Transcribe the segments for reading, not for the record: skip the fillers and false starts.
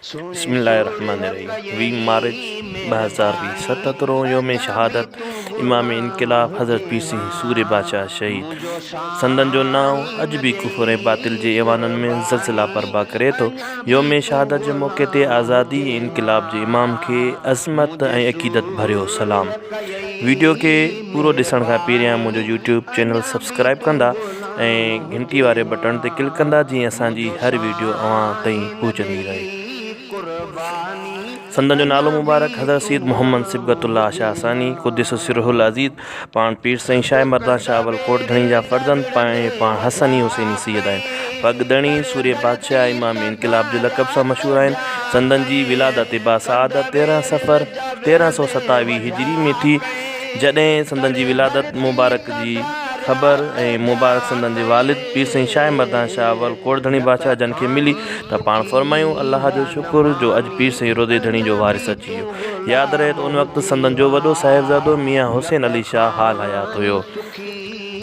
बिस्मिल्लाहिर्रहमानिर्रहीम 20 मार्च 2020 77 योम शहादत इमाम इनकलाब हज़रत पीर सिंह सूर्य बादशाह शहीद संदन जो नाव अज भी कुफर ऐं बातिल जे ऐवाननि में ज़लज़ला बर्पा करे थो। योम शहादत जे मौक़े ते आज़ादी इनकलाब जे इमाम खे अज़मत ऐं अक़ीदत भरियो सलाम। वीडियो के पूरो ॾिसण खां पहिरियां मुंहिंजो यूट्यूब चैनल सब्सक्राइब कंदा ऐं घंटी वारे बटन ते क्लिक कंदा जीअं असांजी हर वीडियो अव्हां ताईं पहुचंदी रहे। संदन जो नालो मुबारक हज़रत सैयद मोहम्मद सिबगतुल्लाह शाह सानी क़ुद्दिस सिरहुल अज़ीज़ पाण पीर साईं शाह मर्दान शाह अवलकोट धणी जा फर्ज़ंद पाण हसनी हुसैनी सैयद आहिनि। पगधणी सूर्य बादशाह इमाम इनकलाब जे लक़ब सां मशहूर आहिनि। संदन जी विलादत बासादत 13 सफ़र 1327 हिजरी में थी। जॾहिं संदन जी विलादत मुबारक जी ख़बर ऐं मुबारक संदन जे वालिद पीर साईं शाह मर्दान शाह अवलकोट धणी बादशाह जन खे मिली त पाण फरमायूं अल्लाह जो शुक्र जो अॼु पीर साईं रोज़े धणी जो वारिस अची वियो। यादि रहे त उन वक़्तु संदन जो वॾो साहिबज़ादो मियाँ हुसैन अली शाह हाल हयात हुयो।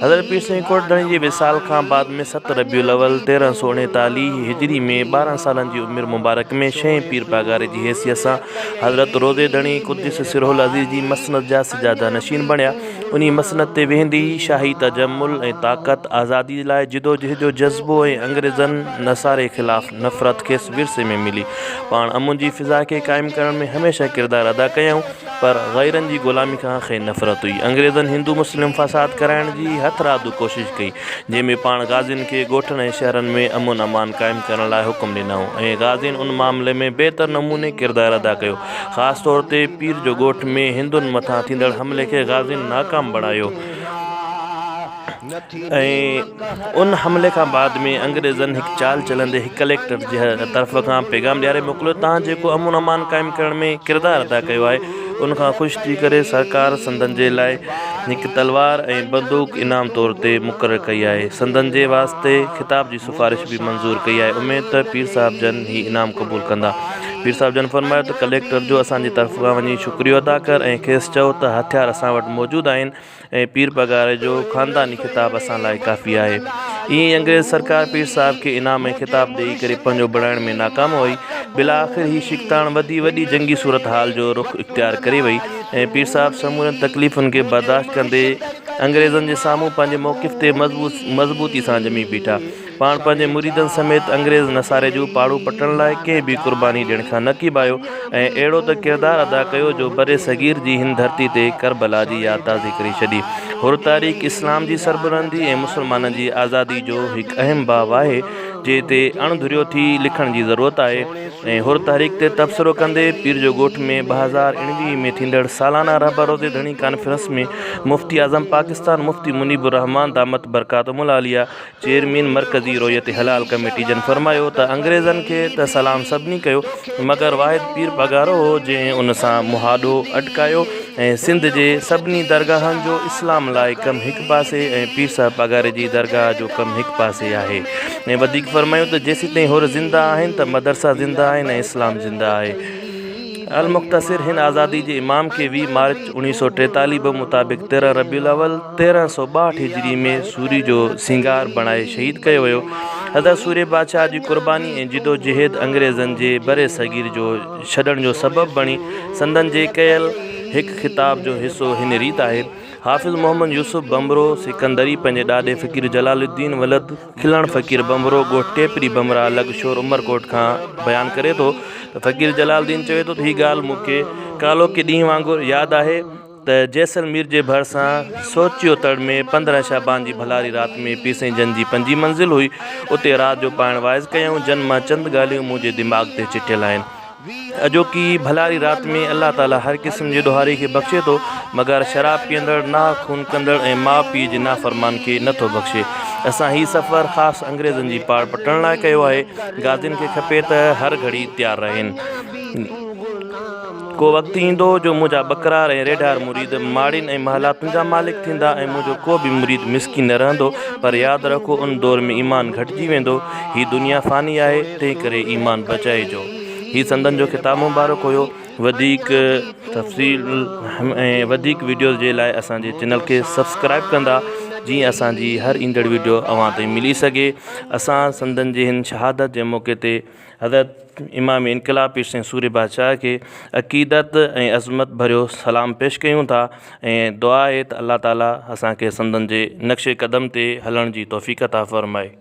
हज़रत पीर साईं कोट धणी जे विसाल खां बाद में 7 रबीउल अव्वल 1339 हिजरी में 12 सालनि जी उमिरि मुबारक में 6 पीर पागारे जी हैसियत सां हज़रत रोज़े धणी क़ुद्दिस सिरहुल अज़ीज़ जी मसनद जा सजादा नशीन बणिया। उन मसनद ते वेंदी शाही तजमुल ऐं ताक़त आज़ादी लाइ जिदोजहद जो जज़्बो ऐं अंग्रेज़नि नसारे ख़िलाफ़ नफ़रत खेसि विरसे में मिली। पाण अमुन जी फ़िज़ा खे क़ाइमु करण में हमेशह किरदारु अदा कयूं पर ग़ैरनि जी ग़ुलामी खां खे नफ़रत हुई। अंग्रेज़नि हिंदू मुस्लिम फ़साद कराइण जी हथरादू कोशिशि कई जंहिंमें पाण गाज़ियुनि खे ॻोठनि ऐं शहरनि में अमुन अमान क़ाइमु करण लाइ हुकुम ॾिनऊं ऐं गाज़ियुनि उन मामले में बहितर नमूने किरदारु अदा कयो। ख़ासि तौर ते पीर जो ॻोठ में हिंदुनि मथां थींदड़ हमले खे गाज़ियुनि नाकाम बणायो ऐं उन हमले खां बाद में अंग्रेज़नि हिकु चाल चलंदे हिकु कलेक्टर जे तरफ़ खां पैगाम ॾियारे मोकिलियो तव्हां जेको अमुन अमान क़ाइमु करण में किरदारु अदा कयो आहे उन खां ख़ुशि थी करे सरकार संदन जे लाइ हिकु तलवार ऐं बंदूक इनाम तौर ते मुक़ररु कई आहे। संदन जे वास्ते ख़िताब जी सिफ़ारिश बि मंज़ूरु कई आहे। उमेद त पीर साहिब जन ही इनाम क़बूल कंदा। पीर साहिब जन फरमायो त कलेक्टर जो असांजी तरफ़ खां वञी शुक्रियो अदा कर ऐं खेसि चओ त हथियार असां वटि मौजूदु आहिनि ऐं पीर पगारे जो ख़ानदानी ख़िताब असां लाइ काफ़ी आहे। ईअं अंग्रेज़ सरकार पीर साहिब खे इनाम ऐं ख़िताब ॾेई करे पंहिंजो बणाइण में नाकाम हुई। बिला आख़िर ही शिकतान वॾी जंगी सूरत हाल जो रुख इख़्तियार करे वई ऐं पीर साहिब समूरनि तकलीफ़ुनि खे बर्दाश्त कंदे अंग्रेज़नि जे साम्हूं पंहिंजे मौक़िफ़ ते मज़बूती सां ॼमी बीठा। पाण पंहिंजे मुरीदनि समेत अंग्रेज़ नसारे जूं पाड़ू पटण लाइ कंहिं बि क़ुर्बानी ॾियण खां न कीबायो ऐं अहिड़ो त किरदारु अदा कयो जो बरे सग़ीर जी हिन धरती ते करबला जी यादि ताज़ी करे छॾी। हुर तारीख़ इस्लाम जी सरबरंदी ऐं मुस्लमाननि जी आज़ादी जो हिकु अहम बाब आहे जे ते अणधुरियो थी लिखण जी ज़रूरत आहे ऐं हुर तहरीक ते तबसरो कंदे पीर जो ॻोठ में 2019 में थींदड़ सालाना रहबर रोज़े धणी कॉन्फ्रेंस में मुफ्ती आज़म पाकिस्तान मुफ्ती मुनीबुर रहमान दामत बरकातुहुल आलिया चेयरमैन मरकज़ी रोयत हलाल कमेटी जन फरमायो त अंग्रेज़नि खे त सलाम सभिनी कयो मगर वाहिद पीर पगारो हो जंहिं उन सां मुहादो अटकायो ऐं सिंध जे सभिनी दरगाहनि जो इस्लाम लाइ कमु हिकु पासे ऐं पीर साहिब पगारे जी दरगाह जो कमु हिकु पासे आहे ऐं वधीक फरमायो त जेसीं ताईं हुर ज़िंदा आहिनि त मदरसा ज़िंदा आहिनि ऐं इस्लाम ज़िंदा आहे। अल मुख़्तसिर हिन आज़ादी जे इमाम खे 20 मार्च 1943 मुताबिक़ 13 रबीउल अव्वल 1362 हिजरी में सूरी जो सिंगार बणाए शहीद कयो वियो। हज़रत सूर्य बादशाह जी क़ुर्बानी ऐं जिदोजहद अंग्रेज़नि जे बरे सग़ीर जो छॾण जो सबबु बणी। संदन जे कयल हिकु ख़िताब जो हिसो हिन रीति आहे। हाफ़िज़ मोहम्मद यूसुफ बमरो सिकंदरी पंहिंजे ॾाॾे फ़क़ीर जलालुद्दीन वलद खिलण फ़क़ीर बमरो ॻोठ टेपरी बमरा लॻशोर उमरकोट खां बयानु करे थो त फ़क़ीर जलालुद्दीन चवे थो त हीअ ॻाल्हि मूंखे कालो के ॾींहुं वांगुरु यादि आहे त जैसलमेर जे भरिसां सोचियो तड़ में 15 शाबान जी भलारी राति में पीर साईं जन जी 5 मंज़िल हुई। उते राति जो पाण वाइज़ कयूं जन मां चंद ॻाल्हियूं मुंहिंजे दिमाग़ ते चिटियल आहिनि। अॼोकी भलारी राति में अल्लाह ताला हर क़िस्म जे ॾोहारी खे बख़्शे थो मगर शराब पीअंदड़ ना खून कंदड़ ऐं माउ पीउ जे नाफ़रमान खे नथो बख़्शे। असां हीउ सफ़र ख़ासि अंग्रेज़नि जी पाड़ पटण लाइ कयो आहे। गाज़ियुनि खे खपे त हर घड़ी तयारु रहनि। को वक़्तु ईंदो जो मुंहिंजा बकरार ऐं रेढार मुरीद माड़ियुनि ऐं महलातुनि जा मालिक थींदा ऐं मुंहिंजो को बि मुरीद मिसकिन न रहंदो पर यादि रखो उन दौर में ईमान घटिजी वेंदो। हीअ दुनिया फ़ानी आहे तंहिं करे ईमान बचाइजो। ही संदन जो ख़िताब मुबारक हुयो। वधीक तफ़सील ऐं वधीक वीडियोज़ जे लाइ असांजे चैनल खे सब्सक्राइब कंदा जीअं असांजी हर ईंदड़ वीडियो अव्हां ताईं मिली सघे। असां संदन जे हिन शहादत जे मौक़े ते हज़रत इमाम इनकलाब पीर साईं सूरी बादशाह खे अक़ीदत ऐं अज़मत भरियो सलाम पेश कयूं था ऐं दुआ आहे त अल्लाह ताला असांखे संदन जे नक्शे क़दम ते हलण जी तौफ़ीक़ अता फ़रमाए।